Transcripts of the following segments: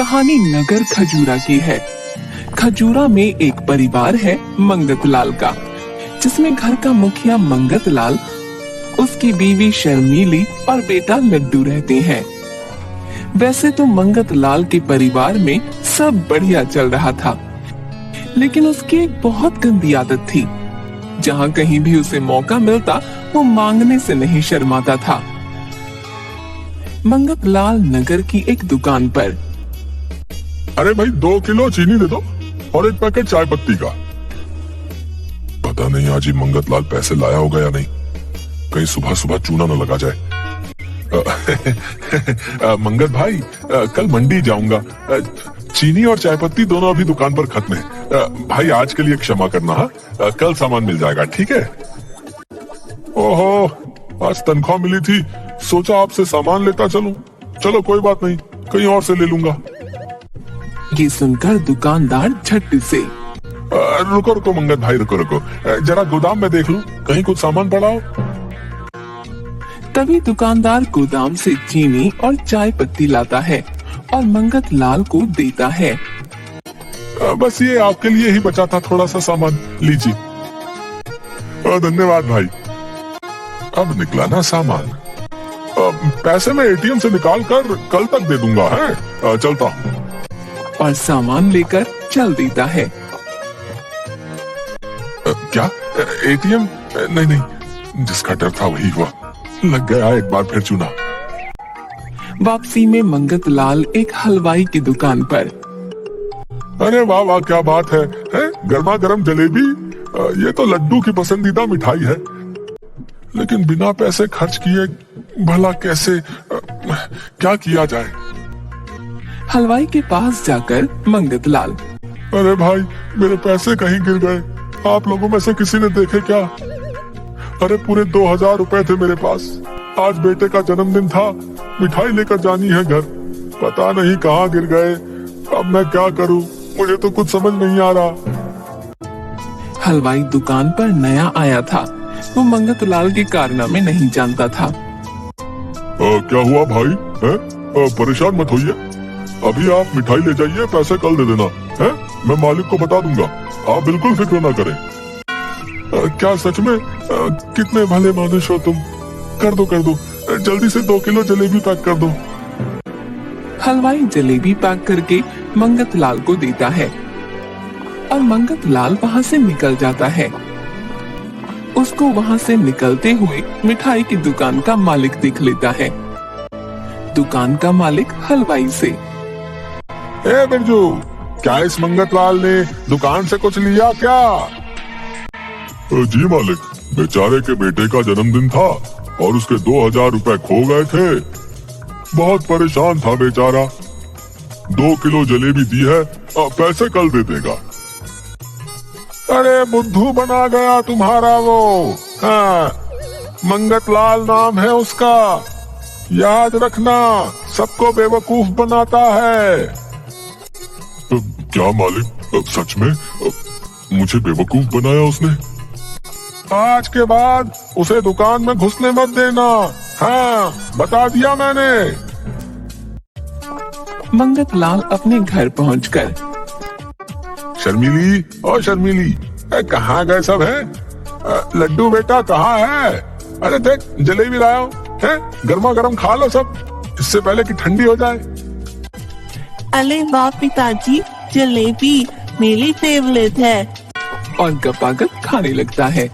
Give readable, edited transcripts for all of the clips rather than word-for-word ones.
कहानी नगर खजूरा की है। खजूरा में एक परिवार है मंगत लाल का, जिसमें घर का मुखिया मंगत लाल, उसकी बीवी शर्मीली और बेटा लड्डू रहते हैं। वैसे तो मंगत लाल के परिवार में सब बढ़िया चल रहा था, लेकिन उसकी एक बहुत गंदी आदत थी। जहाँ कहीं भी उसे मौका मिलता वो मांगने से नहीं शर्माता था। मंगत लाल नगर की एक दुकान पर, अरे भाई 2 किलो चीनी दे दो और 1 पैकेट चाय पत्ती का। पता नहीं आज ही मंगत लाल पैसे लाया होगा या नहीं, कहीं सुबह सुबह चूना न लगा जाए। मंगत भाई, कल मंडी जाऊंगा, चीनी और चाय पत्ती दोनों अभी दुकान पर खत्म है। भाई आज के लिए क्षमा करना, हाँ कल सामान मिल जाएगा, ठीक है। ओहो, आज तनख्वाह मिली थी, सोचा आपसे सामान लेता चलूं। चलो कोई बात नहीं, कहीं और से ले लूंगा। ये सुनकर दुकानदार झट से, रुको रुको मंगत भाई, रुको, जरा गोदाम में देख लूं, कहीं कुछ सामान पड़ा हो। तभी दुकानदार गोदाम से चीनी और चाय पत्ती लाता है और मंगत लाल को देता है। बस ये आपके लिए ही बचा था थोड़ा सा सामान, लीजिए। धन्यवाद भाई। अब निकला ना सामान, पैसे मैं एटीएम से निकाल कर कल तक दे दूंगा, है चलता हूँ। और सामान लेकर चल देता है। क्या एटीएम? नहीं, जिसका डर था वही हुआ, लग गया एक बार फिर चूना। वापसी में मंगत लाल एक हलवाई की दुकान पर, अरे वाह वाह, क्या बात है गर्मा गर्म जलेबी। ये तो लड्डू की पसंदीदा मिठाई है, लेकिन बिना पैसे खर्च किए भला कैसे, क्या किया जाए। हलवाई के पास जाकर मंगत लाल, अरे भाई मेरे पैसे कहीं गिर गए, आप लोगों में से किसी ने देखे क्या? अरे पूरे 2000 रुपए थे मेरे पास, आज बेटे का जन्मदिन था, मिठाई लेकर जानी है घर, पता नहीं कहाँ गिर गए। अब मैं क्या करूँ, मुझे तो कुछ समझ नहीं आ रहा। हलवाई दुकान पर नया आया था, वो मंगत लाल के कारनामे नहीं जानता था। क्या हुआ भाई, परेशान मत होइए, अभी आप मिठाई ले जाइए, पैसे कल दे देना है, मैं मालिक को बता दूंगा, आप बिल्कुल फिक्र ना करें। क्या सच में? कितने भले मानुष हो तुम, कर दो जल्दी से 2 किलो जलेबी पैक कर दो। हलवाई जलेबी पैक करके मंगत लाल को देता है और मंगत लाल वहाँ से निकल जाता है। उसको वहाँ से निकलते हुए मिठाई की दुकान का मालिक देख लेता है। दुकान का मालिक हलवाई से, बिरजू, क्या इस मंगत लाल ने दुकान से कुछ लिया क्या? जी मालिक, बेचारे के बेटे का जन्मदिन था और उसके 2000 रुपए खो गए थे, बहुत परेशान था बेचारा। 2 किलो जलेबी दी है, पैसे कल दे देगा। अरे बुद्धू बना गया तुम्हारा वो, हाँ मंगत लाल नाम है उसका, याद रखना, सबको बेवकूफ बनाता है। क्या मालिक, सच में मुझे बेवकूफ बनाया उसने? आज के बाद उसे दुकान में घुसने मत देना, हाँ बता दिया मैंने। मंगत लाल अपने घर पहुंचकर, शर्मीली और शर्मीली, कहाँ गए सब है? लड्डू बेटा कहाँ है? अरे देख जलेबी लाया हूँ, गर्मा गर्म खा लो सब, इससे पहले कि ठंडी हो जाए। अरे वाह पिताजी, जलेबी मेरी फेवरेट है। और गपागप खाने लगता है।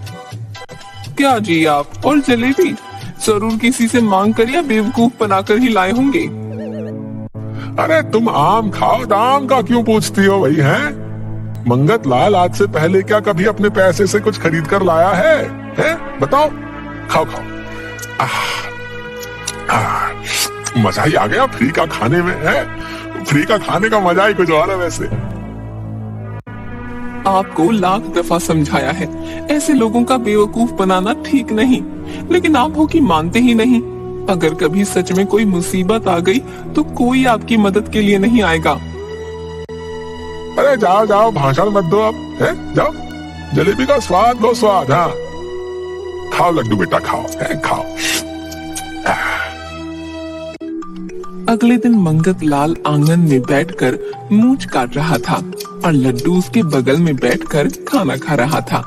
क्या जी आप, और जलेबी जरूर किसी से मांग कर या बेवकूफ बनाकर ही लाए होंगे। अरे तुम आम खाओ, दाम का क्यों पूछती हो भाई, हैं? मंगत लाल आज से पहले क्या कभी अपने पैसे से कुछ खरीद कर लाया है? बताओ, खाओ। मजा ही आ गया फ्री का खाने में, है फ्री का खाने का मजा ही कुछ और है। वैसे आपको लाख दफा समझाया है, ऐसे लोगों का बेवकूफ बनाना ठीक नहीं, लेकिन आप हो कि मानते ही नहीं। अगर कभी सच में कोई मुसीबत आ गई तो कोई आपकी मदद के लिए नहीं आएगा। अरे जाओ भाषण मत दो आप, जाओ जलेबी का स्वाद लो, स्वाद। हाँ खाओ लड्डू बेटा, खाओ। अगले दिन मंगत लाल आंगन में बैठकर मूंछ काट रहा था और लड्डू उसके बगल में बैठकर खाना खा रहा था।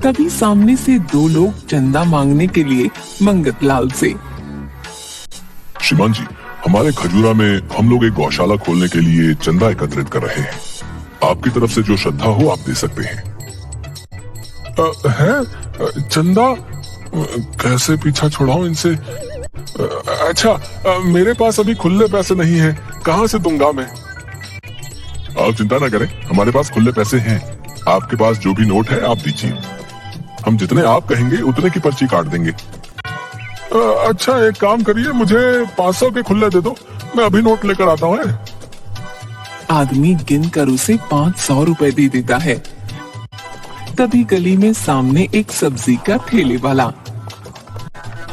तभी सामने से दो लोग चंदा मांगने के लिए मंगत लाल से। श्रीमान जी, हमारे खजूरा में हम लोग एक गौशाला खोलने के लिए चंदा एकत्रित कर रहे हैं। आपकी तरफ से जो श्रद्धा हो आप दे सकते हैं। है चंदा? कैसे पीछा छुड़ाऊं इनसे? अच्छा, मेरे पास अभी खुले पैसे नहीं है, कहाँ से दूंगा मैं? आप चिंता ना करें, हमारे पास खुले पैसे हैं। आपके पास जो भी नोट है आप दीजिए, हम जितने आप कहेंगे उतने की पर्ची काट देंगे। अच्छा, एक काम करिए, मुझे 500 के खुले दे दो, मैं अभी नोट लेकर आता हूँ। आदमी गिनकर उसे 500 रुपए दे देता है। तभी गली में सामने एक सब्जी का ठेले वाला।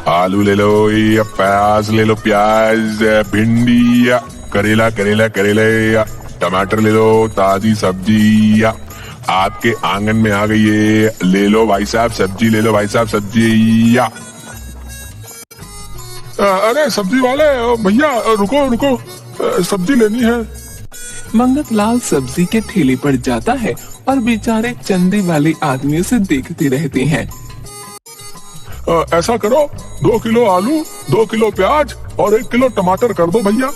आलू ले लो या प्याज ले लो, प्याज, भिंडी या करेला, करेला करेला या टमाटर ले लो, ताजी सब्जी या आपके आंगन में आ गई है, ले लो भाई साहब सब्जी, ले लो भाई साहब सब्जी। या अरे सब्जी वाले भैया, रुको रुको, सब्जी लेनी है। मंगत लाल सब्जी के ठेले पर जाता है और बेचारे चंदे वाले आदमी उसे देखते रहते हैं। ऐसा करो, 2 किलो आलू, 2 किलो प्याज और 1 किलो टमाटर कर दो भैया।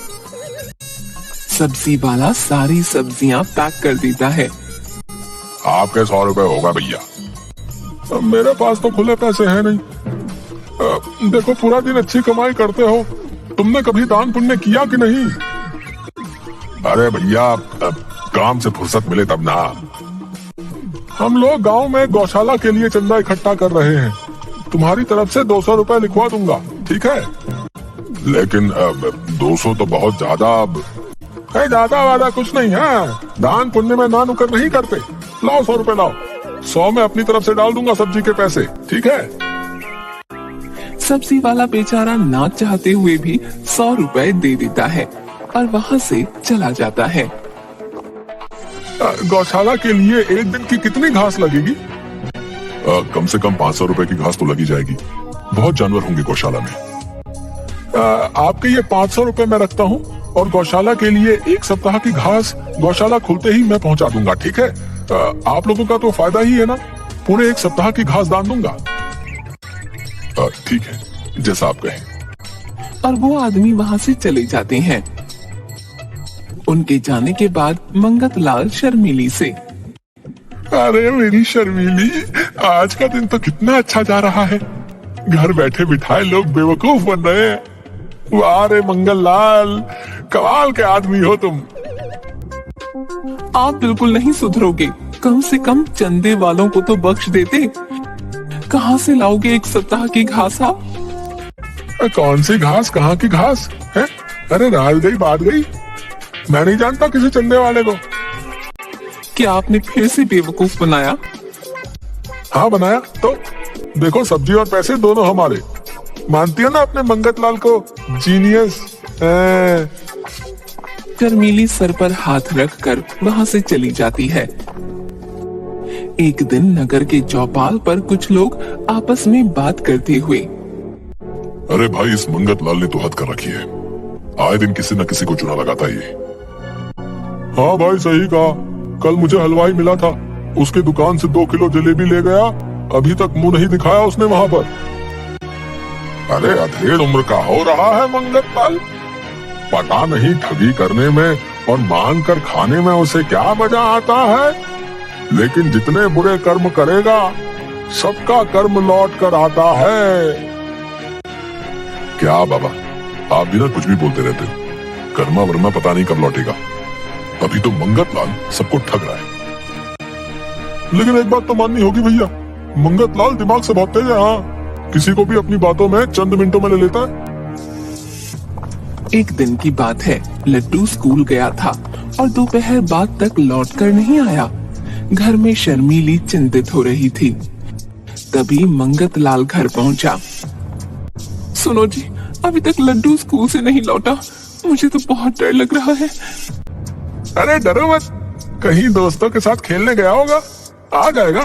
सब्जी वाला सारी सब्जियां पैक कर देता है। आपके 100 रुपए होगा भैया। मेरे पास तो खुले पैसे हैं नहीं। देखो, पूरा दिन अच्छी कमाई करते हो, तुमने कभी दान पुण्य किया कि नहीं? अरे भैया, काम से फुर्सत मिले तब ना। हम लोग गांव में गौशाला के लिए चंदा इकट्ठा कर रहे हैं, तुम्हारी तरफ से 200 रुपए लिखवा दूंगा, ठीक है? लेकिन 200 तो बहुत ज्यादा। ज्यादा वादा कुछ नहीं है, दान पुण्य में ना नुकर नहीं करते। लाओ 100 रुपए लाओ, 100 में अपनी तरफ से डाल दूंगा सब्जी के पैसे, ठीक है? सब्जी वाला बेचारा ना चाहते हुए भी 100 रुपए दे देता है और वहाँ से चला जाता है। गौशाला के लिए एक दिन की कितनी घास लगेगी? कम से कम 500 रुपए की घास तो लगी जाएगी, बहुत जानवर होंगे गौशाला में। आपके ये 500 रुपए मैं रखता हूँ और गौशाला के लिए 1 सप्ताह की घास गौशाला खुलते ही मैं पहुँचा दूंगा, ठीक है? आप लोगों का तो फायदा ही है ना, पूरे 1 सप्ताह की घास दान दूंगा। ठीक है, जैसा आप कहें। और वो आदमी वहाँ से चले जाते हैं। उनके जाने के बाद मंगत लाल शर्मीली से। अरे मेरी शर्मीली, आज का दिन तो कितना अच्छा जा रहा है, घर बैठे बिठाए लोग बेवकूफ बन रहे हैं। वाह रे मंगल लाल, कमाल के आदमी हो तुम। आप बिल्कुल नहीं सुधरोगे, कम से कम चंदे वालों को तो बख्श देते। कहाँ से लाओगे 1 सप्ताह की घास आप? कौन सी घास, कहाँ की घास है? अरे रात गई बात गई, मैं नहीं जानता किसी चंदे वाले को। क्या आपने फिर से बेवकूफ बनाया? हाँ बनाया तो। देखो, सब्जी और पैसे दोनों हमारे। मानती है ना अपने मंगत लाल को जीनियस? शर्मीली सर पर हाथ रखकर वहाँ से चली जाती है। एक दिन नगर के चौपाल पर कुछ लोग आपस में बात करते हुए। अरे भाई, इस मंगत लाल ने तो हद कर रखी है, आए दिन किसी न किसी को चुना लगाता है ये। हाँ भाई, सही कहा। कल मुझे हलवाई मिला था, उसकी दुकान से 2 किलो जलेबी ले गया, अभी तक मुंह नहीं दिखाया उसने वहाँ पर। अरे अधेड़ उम्र का हो रहा है मंगत लाल, पता नहीं ठगी करने में और मांग कर खाने में उसे क्या मजा आता है, लेकिन जितने बुरे कर्म करेगा सबका कर्म लौट कर आता है। क्या बाबा, आप भी ना कुछ भी बोलते रहते हो, कर्मा वर्मा पता नहीं कब लौटेगा। अभी तो मंगत लाल सबको ठग रहा है। लेकिन एक बात तो माननी होगी भैया, मंगत लाल दिमाग से बहुत तेज है। हाँ, किसी को भी अपनी बातों में चंद मिनटों में ले लेता है। एक दिन की बात है, लड्डू स्कूल गया था और दोपहर बाद तक लौटकर नहीं आया। घर में शर्मीली चिंतित हो रही थी। तभी मंगत लाल घर पहुंचा। सुनो जी, अभी तक लड्डू स्कूल से नहीं लौटा, मुझे तो बहुत डर लग रहा है। अरे डरो मत, कहीं दोस्तों के साथ खेलने गया होगा, आ जाएगा।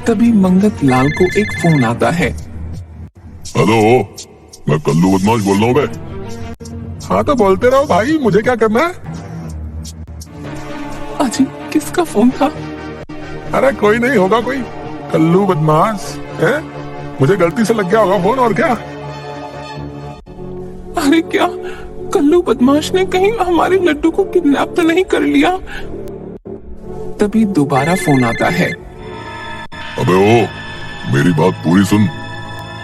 तभी मंगत लाल को एक फोन आता है। हेलो, मैं कल्लू बदमाश बोल रहा हूँ बे। हाँ तो बोलते रहो भाई, मुझे क्या करना है? अजी किसका फोन था? अरे कोई नहीं, होगा कोई कल्लू बदमाश है, मुझे गलती से लग गया होगा फोन, और क्या। अरे क्या कल्लू बदमाश ने कहीं हमारे लड्डू को किडनैप तो नहीं कर लिया? तभी दोबारा फोन आता है। अबे ओ, मेरी बात पूरी सुन।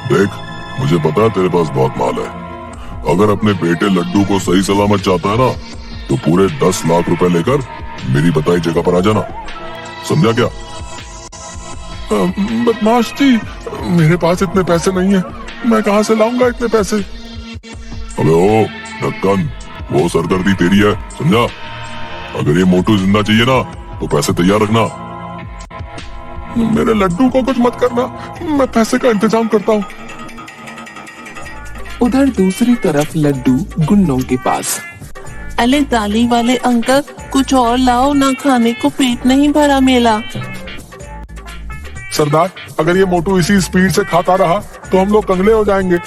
देख, मुझे पता है तेरे पास बहुत माल है। अगर अपने बेटे लड्डू को सही सलामत चाहता है ना, तो पूरे 10 लाख रुपए लेकर मेरी बताई जगह पर आ जाना, समझा क्या? बदमाश जी, मेरे पास इतने पैसे नहीं है, मैं कहाँ से लाऊंगा इतने पैसे? अबे ओ ढक्कन, वो सरदर्दी तेरी है, समझा? अगर ये मोटू जिंदा चाहिए ना, तो पैसे तैयार रखना। मेरे लड्डू को कुछ मत करना, मैं पैसे का इंतजाम करता हूँ। उधर दूसरी तरफ लड्डू गुंडों के पास। अले दाली वाले अंकल, कुछ और लाओ ना, खाने को पेट नहीं भरा मेरा। सरदार, अगर ये मोटू इसी स्पीड से खाता रहा तो हम लोग कंगले हो जाएंगे।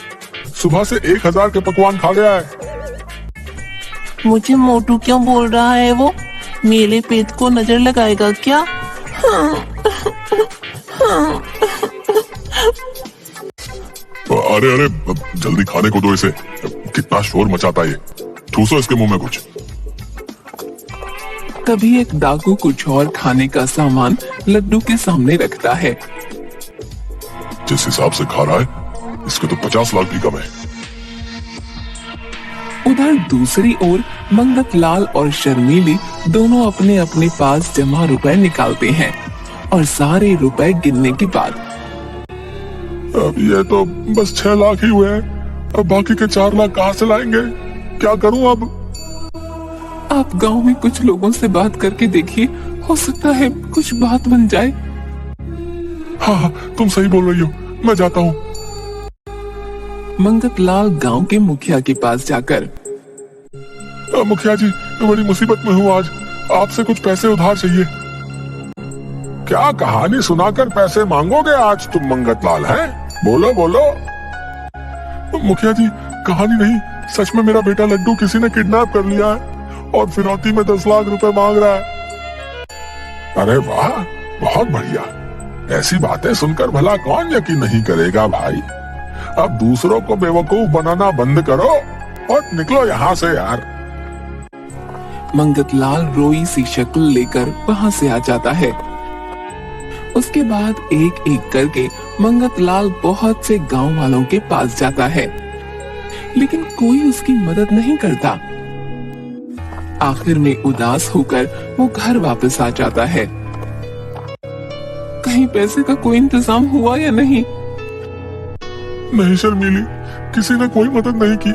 सुबह से 1000 के पकवान खा गया है। मुझे मोटू क्यों बोल रहा है वो? मेरे पेट को नजर लगाएगा क्या? अरे अरे, जल्दी खाने को दो इसे, कितना शोर मचाता है ये। ठूसो इसके मुंह में कुछ। तभी एक डाकू कुछ और खाने का सामान लड्डू के सामने रखता है। जिस हिसाब से खा रहा है, इसके तो 50 लाख भी कम है। उधर दूसरी ओर मंगत लाल और शर्मीली दोनों अपने अपने पास जमा रुपए निकालते हैं और सारे रुपए गिनने के बाद अब ये तो बस 6 लाख ही हुए हैं, अब बाकी के 4 लाख कहाँ से लाएंगे? क्या करूं अब? आप गांव में कुछ लोगों से बात करके देखिए, हो सकता है कुछ बात बन जाए। हाँ, तुम सही बोल रही हो, मैं जाता हूँ। मंगत लाल गांव के मुखिया के पास जाकर, मुखिया जी, बड़ी मुसीबत में हूँ आज, आपसे कुछ पैसे उधार चाहिए। क्या कहानी सुनाकर पैसे मांगोगे आज तुम मंगत लाल, हैं? बोलो बोलो। मुखिया जी, कहानी नहीं, सच में मेरा बेटा लड्डू किसी ने किडनैप कर लिया है और फिरौती में 10 लाख रुपए मांग रहा है। अरे वाह, बहुत बढ़िया। ऐसी बातें सुनकर भला कौन यकीन नहीं करेगा भाई। अब दूसरों को बेवकूफ बनाना बंद करो और निकलो यहाँ से यार। मंगत लाल रोई सी शक्ल लेकर वहां से आ जाता है। उसके बाद एक एक करके मंगत लाल बहुत से गांव वालों के पास जाता है, लेकिन कोई उसकी मदद नहीं करता। आखिर में उदास होकर वो घर वापस आ जाता है। कहीं पैसे का कोई इंतजाम हुआ या नहीं? नहीं शर्मीली, किसी ने कोई मदद नहीं की।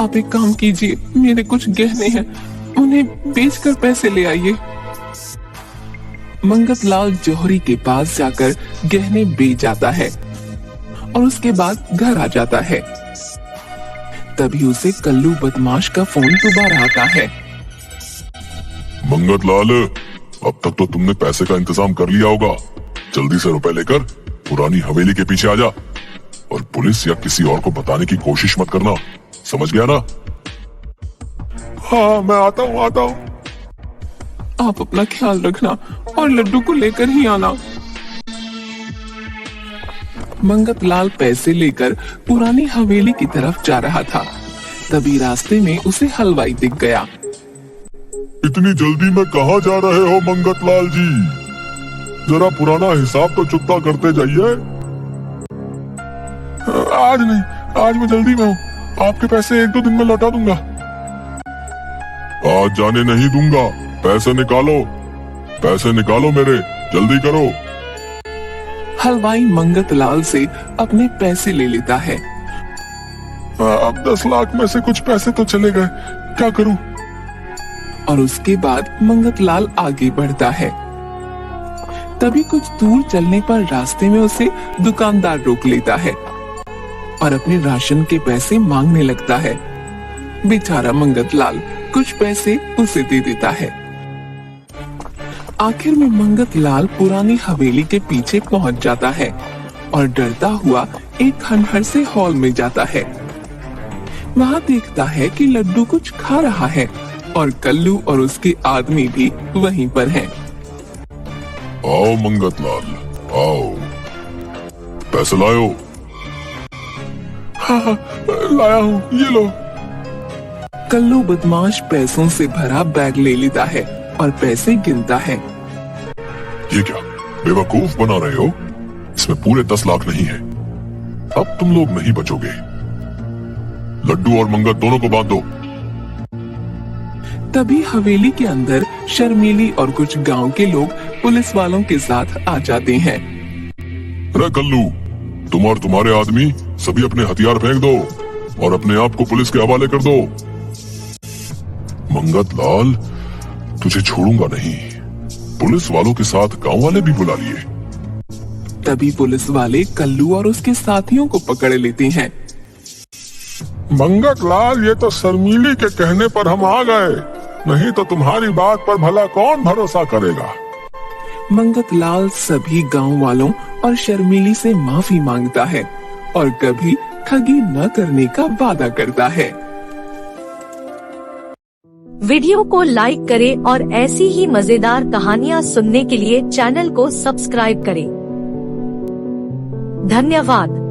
आप एक काम कीजिए, मेरे कुछ गहने हैं, उन्हें बेचकर पैसे ले आइए। मंगत लाल जौहरी के पास जाकर गहने बेच आता है और उसके बाद घर आ जाता है। तभी उसे कल्लू बदमाश का फोन दोबारा आता है। मंगत लाल, अब तक तो तुमने पैसे का इंतजाम कर लिया होगा, जल्दी से रुपए लेकर पुरानी हवेली के पीछे आ जा और पुलिस या किसी और को बताने की कोशिश मत करना, समझ गया ना? हाँ, मैं आता हूँ। आप अपना ख्याल रखना और लड्डू को लेकर ही आना। मंगत लाल पैसे लेकर पुरानी हवेली की तरफ जा रहा था। तभी रास्ते में उसे हलवाई दिख गया। इतनी जल्दी में कहाँ जा रहे हो मंगत लाल जी? जरा पुराना हिसाब तो चुकता करते जाइए। आज नहीं, आज मैं जल्दी में हूँ, आपके पैसे 1-2 दिन में लौटा दूंगा। आज जाने नहीं दूंगा, पैसे निकालो मेरे, जल्दी करो। हलवाई मंगत लाल से अपने पैसे ले लेता है। अब 10 लाख में से कुछ पैसे तो चले गए, क्या करूं? और उसके बाद मंगत लाल आगे बढ़ता है। तभी कुछ दूर चलने पर रास्ते में उसे दुकानदार रोक लेता है और अपने राशन के पैसे मांगने लगता है। बेचारा मंगत लाल कुछ पैसे उसे दे देता है। आखिर में मंगत लाल पुरानी हवेली के पीछे पहुंच जाता है और डरता हुआ एक खंडहर से हॉल में जाता है। वहाँ देखता है कि लड्डू कुछ खा रहा है और कल्लू और उसके आदमी भी वहीं पर हैं। आओ मंगतलाल, आओ, पैसे लायो? हाँ, लाया हूँ, ये लो। कल्लू बदमाश पैसों से भरा बैग ले लेता है और पैसे गिनता है। ये क्या बेवकूफ बना रहे हो? इसमें पूरे 10 लाख नहीं है। अब तुम लोग नहीं बचोगे। लड्डू और मंगत दोनों को बांध दो। तभी हवेली के अंदर शर्मीली और कुछ गांव के लोग पुलिस वालों के साथ आ जाते हैं। अरे कल्लू, तुम और तुम्हारे आदमी सभी अपने हथियार फेंक दो और अपने आप को पुलिस के हवाले कर दो। मंगतलाल, तुझे छोड़ूंगा नहीं। पुलिस वालों के साथ गांव वाले भी बुला लिए। तभी पुलिस वाले कल्लू और उसके साथियों को पकड़ लेते हैं। मंगतलाल, ये तो शर्मीली के कहने पर हम आ गए, नहीं तो तुम्हारी बात पर भला कौन भरोसा करेगा। मंगतलाल सभी गांव वालों और शर्मीली से माफी मांगता है और कभी ठगी न करने का वादा करता है। वीडियो को लाइक करें और ऐसी ही मजेदार कहानियाँ सुनने के लिए चैनल को सब्सक्राइब करें। धन्यवाद।